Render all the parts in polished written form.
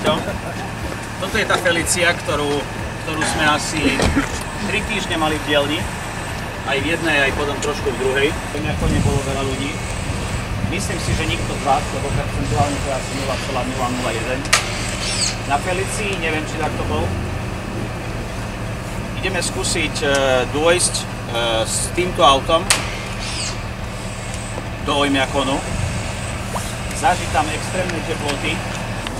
Peťo. Toto je tá Felicia, ktorú sme asi 3 týždne mali v dielni. Aj v jednej, aj potom trošku v druhej. Ako nebolo veľa ľudí. Myslím si, že nikto z vás, lebo percentuálne to je asi 0,001. Na Felicii, neviem, či tak to bol. Ideme skúsiť dôjsť s týmto autom do Oymyakonu. Zažiť tam extrémne teploty.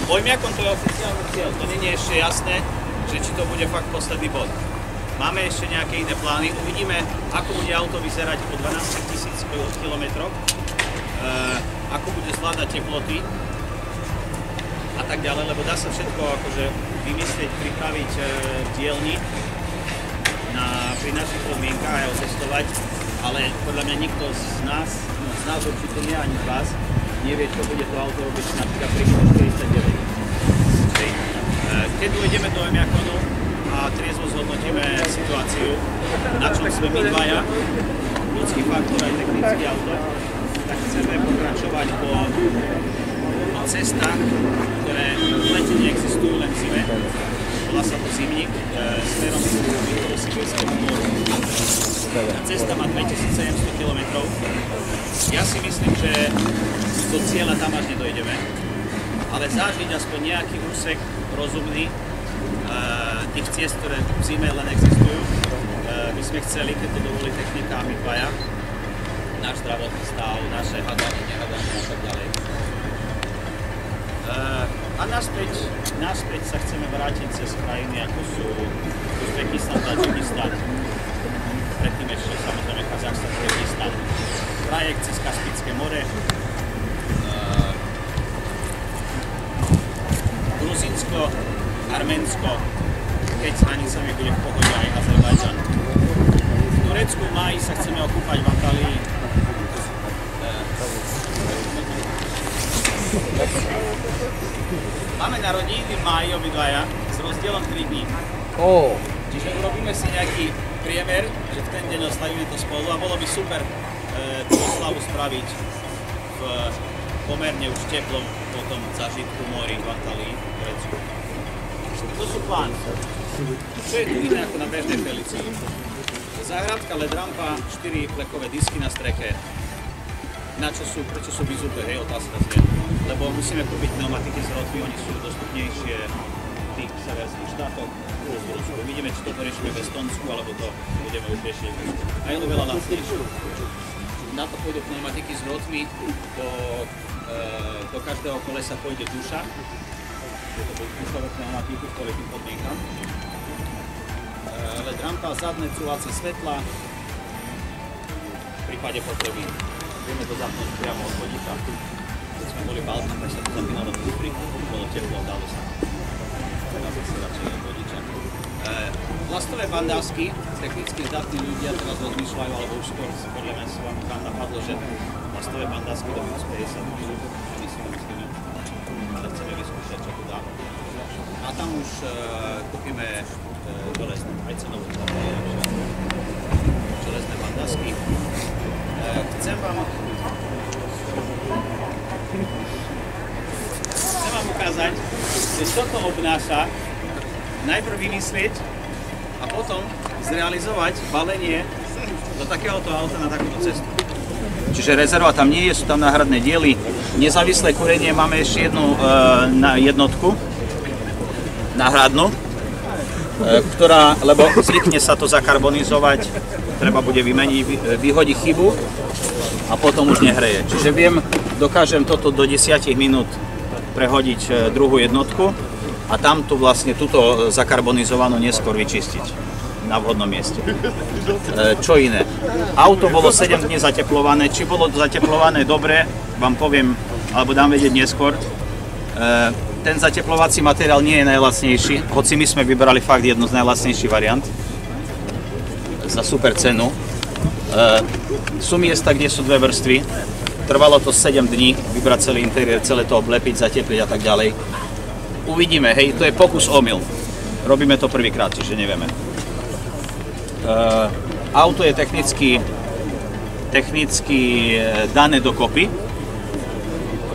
Oymyakon to je oficiálny cieľ, to nie je ešte jasné, že či to bude fakt posledný bod. Máme ešte nejaké iné plány, uvidíme, ako bude auto vyzerať po 12 000 kilometroch, ako bude zvládať teploty a tak ďalej, lebo dá sa všetko akože vymyslieť, pripraviť v dielni pri našich podmienkách aj otestovať, ale podľa mňa nikto z nás určite nie ani z vás, nevie, čo bude to auto robiť napríklad pri 49. Keď dojdeme do Oymyakonu a triezvo zhodnotíme situáciu, na čom sme my dvaja, ľudský faktor aj technický auto, tak chceme pokračovať po cestách, ktoré v lete neexistujú, len v zime. Volá sa to Zimník, smerom z Sibírskeho moru. Cesta má 2700 km. Ja si myslím, že do cieľa tam až nedojdeme, ale zažiť aspoň nejaký úsek rozumný tých ciest, ktoré v zime len existujú. My sme chceli, keď to dovolí technika a my dvaja, náš zdravotný stav, naše hadanie, nehadanie a tak ďalej. A naspäť sa chceme vrátiť cez krajiny, ako sú Uzbekistan, Tadžikistan, predtým ešte samozrejme Kazachstan, Kyrgyzstan, trajekt cez Kaspické more, Gruzínsko, Arménsko, keď s hranicami bude v pohode aj Azerbajdžan. V Turecku v máji sa chceme okúpať v Antalii. Máme narodeniny v máji obidvaja s rozdielom 3 dní. Čiže urobíme si nejaký priemer, že v ten deň oslavíme to spolu a bolo by super tú oslavu spraviť v pomerne už teplom potom zažitku mori v Antalii, v Turecku. To sú plány. Čo je tu iné ako na bežnej Felicii? Záhradka, LED rampa, 4 plekové disky na streche. Prečo sú vyzuté, hej, otázka znie. Lebo musíme kúpiť pneumatiky z rotví, oni sú dostupnejšie v tých severských štátoch plus v Rusku. Vidíme, či toto riešime v Estonsku, alebo to budeme už riešiť v Rusku. A je to veľa lacnejšie. Na to pôjdu pneumatiky z rotví, do každého kolesa pôjde duša. Je to dušové pneumatiky v kvalitných podmienkach. LED rampa, zadné cúvacie svetla. V prípade potreby vieme to zapnúť priamo od vodíka. Keď sme boli v Alpách, tak sa to zapínalo v kufri, bolo teplo, dalo sa. Teraz zase radšej od vodiča. Plastové bandásky, technicky zdatní ľudia teraz rozmýšľajú, alebo už skôr podľa mňa sa vám napadlo, že plastové bandásky do minus 50 môžu. My si myslíme, ale chceme vyskúšať, čo tu dá. A tam už kúpime železné, aj cenovú železné bandásky. Chcem vám ukázať, že čo to obnáša najprv vymyslieť a potom zrealizovať balenie do takéhoto auta na takúto cestu. Čiže rezerva tam nie je, sú tam náhradné diely. Nezávislé kúrenie máme ešte jednu jednotku náhradnú, ktorá, lebo zvykne sa to zakarbonizovať, treba bude vymeniť, vyhodiť chybu a potom už nehreje. Čiže dokážem toto do 10 minút prehodiť druhú jednotku a tamto vlastne túto zakarbonizovanú neskôr vyčistiť na vhodnom mieste. Čo iné? Auto bolo 7 dní zateplované. Či bolo zateplované dobre, vám poviem, alebo dám vedieť neskôr. Ten zateplovací materiál nie je najlacnejší, hoci my sme vybrali fakt jednu z najlacnejších variant za super cenu. Sú miesta, kde sú dve vrstvy. Trvalo to 7 dní vybrať celý interiér, celé to oblepiť, zatepliť a tak ďalej. Uvidíme, hej, to je pokus omyl. Robíme to prvýkrát, čiže nevieme. Auto je technicky dané dokopy.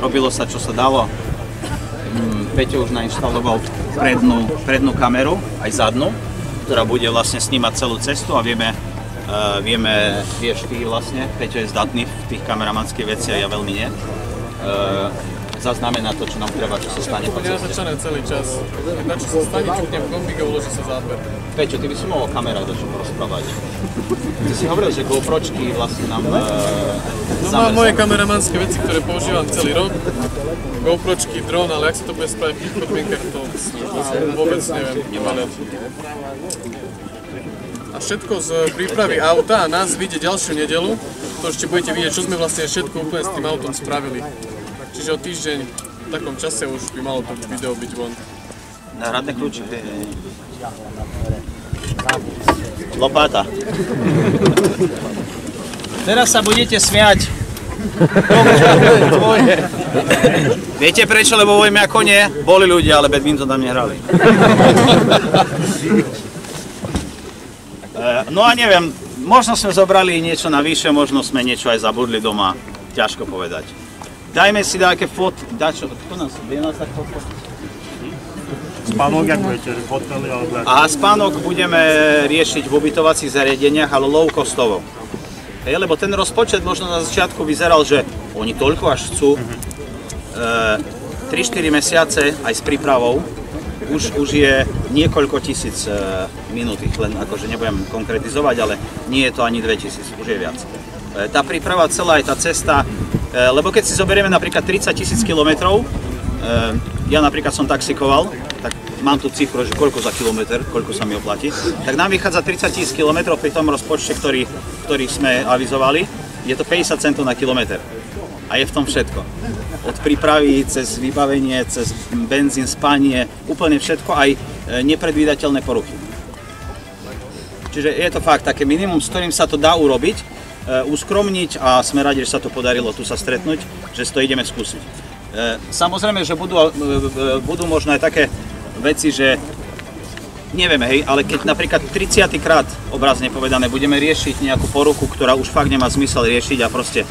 Robilo sa, čo sa dalo. Peťo už nainštaloval prednú kameru, aj zadnú, ktorá bude vlastne snímať celú cestu a vieme, vieš ty vlastne, Peťo je zdatný v tých kameramanských veciach, ja veľmi nie. Zaznamená to, čo nám treba, čo sa stane po ceste. Nenatáčané celý čas. Keď čo sa stane, čuknem gombík a uloží sa záber. Peťo, ty by si mohol kamerách dačo porozprávať. Ty si hovoril, že GoPročky vlastne nám mám moje kameramanské veci, ktoré používam celý rok. GoPročky, dron, ale ak sa to bude spraviť v tých podmienkach, to vôbec neviem. A všetko z prípravy auta a nás vyjde ďalšiu nedeľu. To ešte budete vidieť, čo sme vlastne všetko úplne s tým autom spravili. Čiže o týždeň v takom čase už by malo to video byť von. Náhradné kľúče. Lopáta. Teraz sa budete smiať. Viete prečo? Lebo vojme ako nie, boli ľudia, ale badminton tam nehrali. No a neviem, možno sme zobrali niečo navyše, možno sme niečo aj zabudli doma. Ťažko povedať. Dajme si nejaké dačo, kto nás, vie nás tak fotiť? Spánok, jak budete, hotely alebo... Aha, spánok budeme riešiť v ubytovacích zariadeniach, ale low-costovo. Lebo ten rozpočet možno na začiatku vyzeral, že oni toľko až chcú. 3-4 mesiace aj s prípravou, už je niekoľko tisíc minútych, len akože nebudem konkretizovať, ale nie je to ani 2000, už je viac. Tá príprava celá je tá cesta, lebo keď si zoberieme napríklad 30 000 kilometrov, ja napríklad som taxikoval, tak mám tu cifru, že koľko za kilometr, koľko sa mi oplatí, tak nám vychádza 30 000 kilometrov pri tom rozpočte, ktorý sme avizovali, je to 50 centov na kilometr. A je v tom všetko. Od prípravy, cez vybavenie, cez benzín, spanie, úplne všetko, aj nepredvídateľné poruchy. Čiže je to fakt také minimum, s ktorým sa to dá urobiť, uskromniť a sme radi, že sa to podarilo tu sa stretnúť, že si to ideme skúsiť. Samozrejme, že budú možno aj také veci, že nevieme, hej, ale keď napríklad 30. krát, obrazne povedané, budeme riešiť nejakú poruchu, ktorá už fakt nemá zmysel riešiť a proste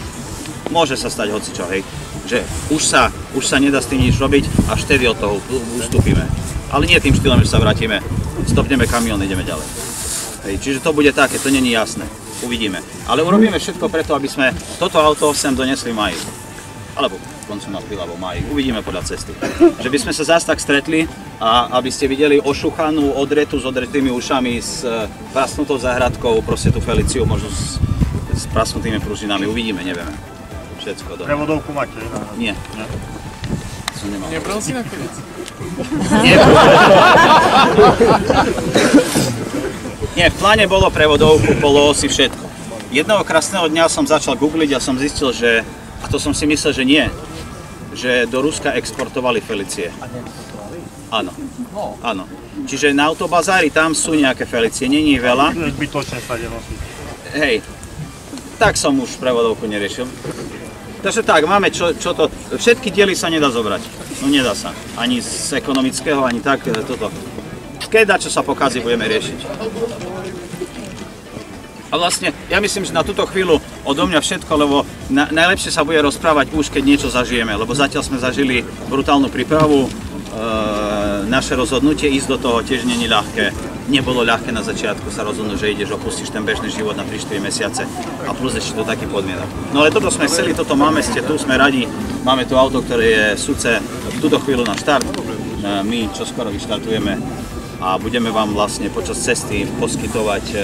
môže sa stať hocičo, hej, že už sa nedá s tým nič robiť, až vtedy od toho ustúpime. Ale nie tým štýlom, že sa vrátime, stopneme kamión, ideme ďalej. Hej, čiže to bude také, to není jasné. Uvidíme. Ale urobíme všetko preto, aby sme toto auto sem donesli v máji. Alebo koncom apríla, alebo máji. Uvidíme podľa cesty. Že by sme sa zás tak stretli a aby ste videli ošuchanú odretu s odretými ušami, s prasnutou záhradkou, proste tú Feliciu, možno s prasnutými pružinami. Uvidíme, nevieme. Všetko. Prevodovku máte? Nie. Som nemal. Nebral si nakoniec? Nie, v pláne bolo prevodovku, bolo si všetko. Jedného krásneho dňa som začal googliť a som zistil, že, a to som si myslel, že nie, že do Ruska exportovali Felicie. Áno, áno. Čiže na autobazári tam sú nejaké Felicie, není ich veľa. Zbytočne sa nosí. Hej, tak som už prevodovku neriešil. Takže tak, máme čo to, všetky diely sa nedá zobrať, no nedá sa, ani z ekonomického, ani tak, toto. Keď čo sa pokazí, budeme riešiť. A vlastne, ja myslím, že na túto chvíľu odo mňa všetko, lebo najlepšie sa bude rozprávať už, keď niečo zažijeme, lebo zatiaľ sme zažili brutálnu prípravu, naše rozhodnutie ísť do toho tiež nie je ľahké. Nebolo ľahké na začiatku sa rozhodnúť, že ideš, opustíš ten bežný život na 3-4 mesiace a plus ešte do takých podmienok. No ale toto sme chceli, toto máme, ste tu, sme radi, máme tu auto, ktoré je súce v túto chvíľu na štart. My čoskoro vyštartujeme a budeme vám vlastne počas cesty poskytovať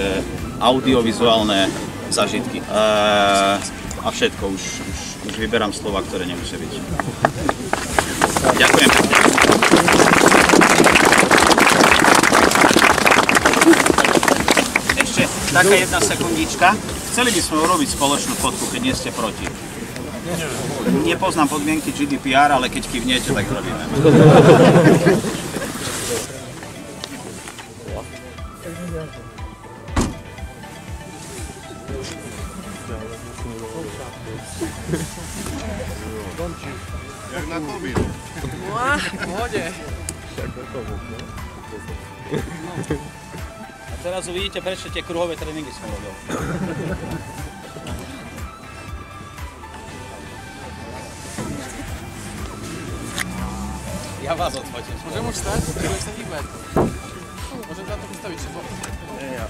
audiovizuálne zážitky. A všetko, už vyberám slova, ktoré nemusia byť. Ďakujem. Ešte taká jedna sekundička. Chceli by sme urobiť spoločnú fotku, keď nie ste proti. Nepoznám podmienky GDPR, ale keď kývnete, tak robíme. Jak na turbínu. Pohode. A teraz uvidíte, prečo tie kruhové tréningy som robil. Ja vás odfotím. Môžem už stať? Budem sa hýbať. Môžem za to postaviť, čo? Nie, ja.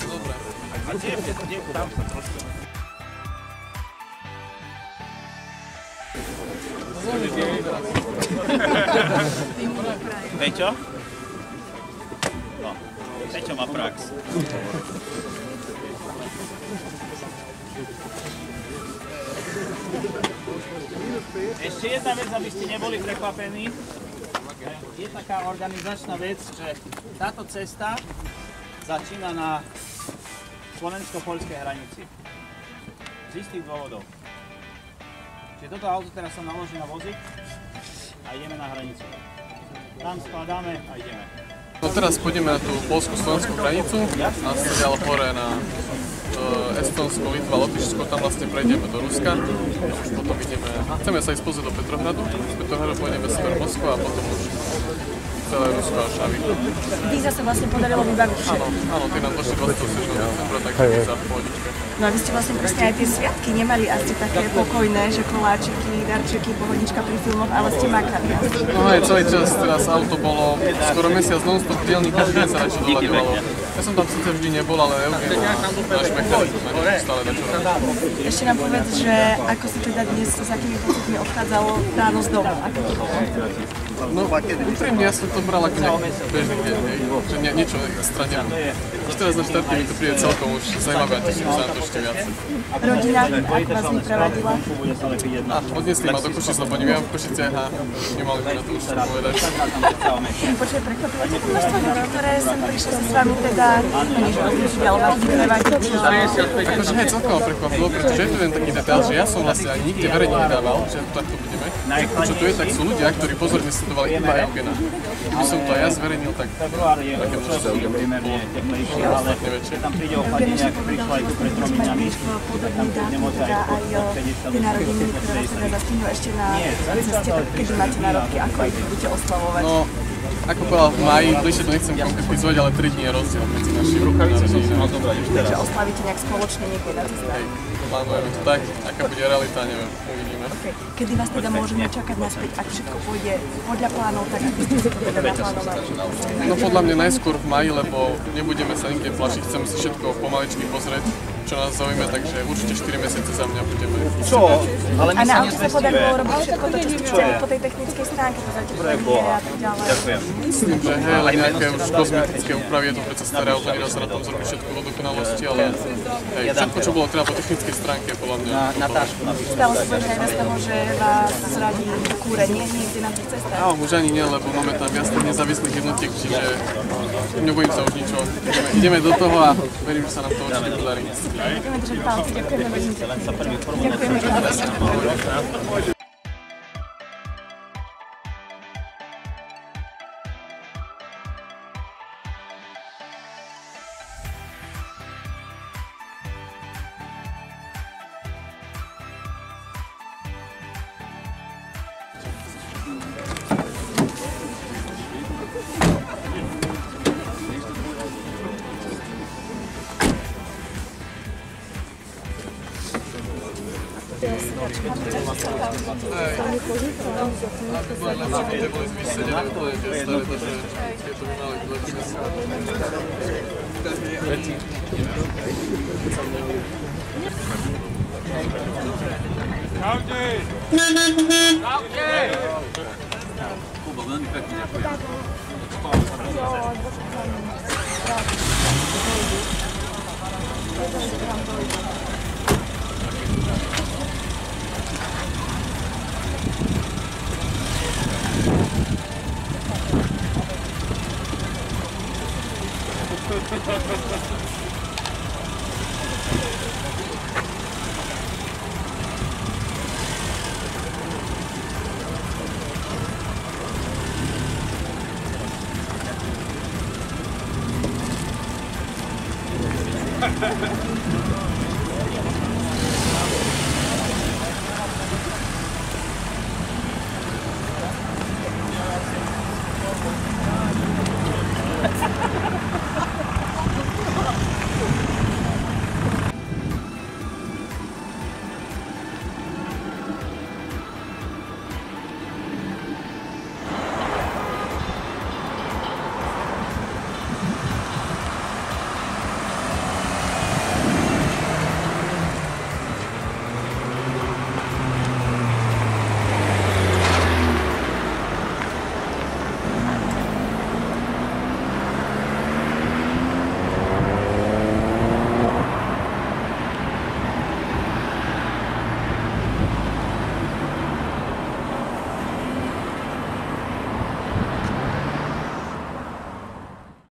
Dobre. A kde je tam sa trošku? Peťo? No, Peťo má prax. Ešte jedna vec, aby ste neboli prekvapení. Je taká organizačná vec, že táto cesta začína na slovensko-poľskej hranici. Z istých dôvodov. Čiže toto auto teraz sa naloží na vozík a ideme na hranicu. Tam skladáme a ideme. No teraz pôjdeme na tú poľsko-slovenskú hranicu a ďalej hore na Estonsko, Litva, Lotyšsko, tam vlastne prejdeme do Ruska a už potom ideme, chceme sa ísť pozrieť do Petrohradu, z Petrohradu pôjdeme smer Moskva a potom už celé Rusko a Šavy. Víza sa vlastne podarilo vybaviť všetko. Áno, tie nám došli 27. decembra, takže víza v pohodičke. No a vy ste vlastne presne aj tie sviatky nemali asi také pokojné, že koláčiky, darčeky, pohodička pri filmoch, ale ste makali. No aj celý čas, teraz auto bolo skoro mesiac non-stop dielný, každý deň sa niečo doľaďovalo. Ja som tam síce vždy nebol, ale Eugen a náš mechanik stále dačo robiť. Ešte nám povedz, že ako si teda dnes, s akými pocitmi odchádzalo ráno z domu, ako to bolo? No, úprimne ja som to bral ako nejaký bežný deň, že niečo extra nebudé. Už teraz na štarte mi to príde celkom už zaujímavé a teším sa na to ešte viac. Rodina, ako vás vypravadila? A odnesli ma do Košic, lebo nebývam v Košiciach a nemali mi na to už čo povedať. Počuj, prekvapilo to množstvo ľudí, ktoré sem prišli s vami teda, nie že rozlišiť, ale vás vyprevadiť. Akože hej, celkovo prekvapilo, pretože je tu jeden taký detail, že ja som vlastne ani nikde verejne nedával, že takto budeme. Čo tu je, tak sú ľudia, ktorí pozorne sledovali iba Eugena. Keby som to aj ja zverejnil, tak také množstvo ľudí bolo podstatne väčšie. Eugen, ešte povedal, že budete mať byť v podobný dátum, teda aj tie narodeniny, ktoré vás teda zastihnú ešte na ceste, tak kedy máte národky, ako aj keď budete oslavovať? No, ako povedal v máji, bližšie to nechcem konkretizovať, ale 3 dní je rozdiel medzi našimi narodeninami. Takže oslavíte nejak spoločne niekde na cestách? Plánujeme to tak, aká bude realita, neviem, uvidíme. Kedy vás teda môžeme čakať naspäť, ak všetko pôjde podľa plánov, tak ako ste si to teda naplánovali? No podľa mňa najskôr v máji, lebo nebudeme sa nikde plašiť, chceme si všetko pomaličky pozrieť, čo nás zaujíma, takže určite 4 mesiace za mňa budeme. Čo? Ale my a na sa auto sa podarilo robiť všetko to, čo ste chceli po tej technickej stránke, pozrite prvnie a tak ďalej. Ďakujem. Myslím, že hej, ale nejaké už kozmetické úpravy, je to predsa staré auto, nedá sa na tom zrobiť všetko do dokonalosti, ale hej, všetko, čo bolo treba po technickej stránke, podľa mňa. Na tášku napríklad. Stalo sa povedať najviac z toho, že vás zradí kúrenie niekde na tých cestách? No, už ani nie, lebo máme tam viac tých nezávislých jednotiek, čiže nebojím sa už ničo. Ideme do toho a verím, že sa nám to určite podarí. Budeme držať palce, ďakujeme veľmi. Ďakujeme veľmi. Aby boli lepšie, keď boli vysedené úplne tie staré, takže tieto by mali byť lepšie. Kubo, veľmi pekne ďakujem. Ha ha ha!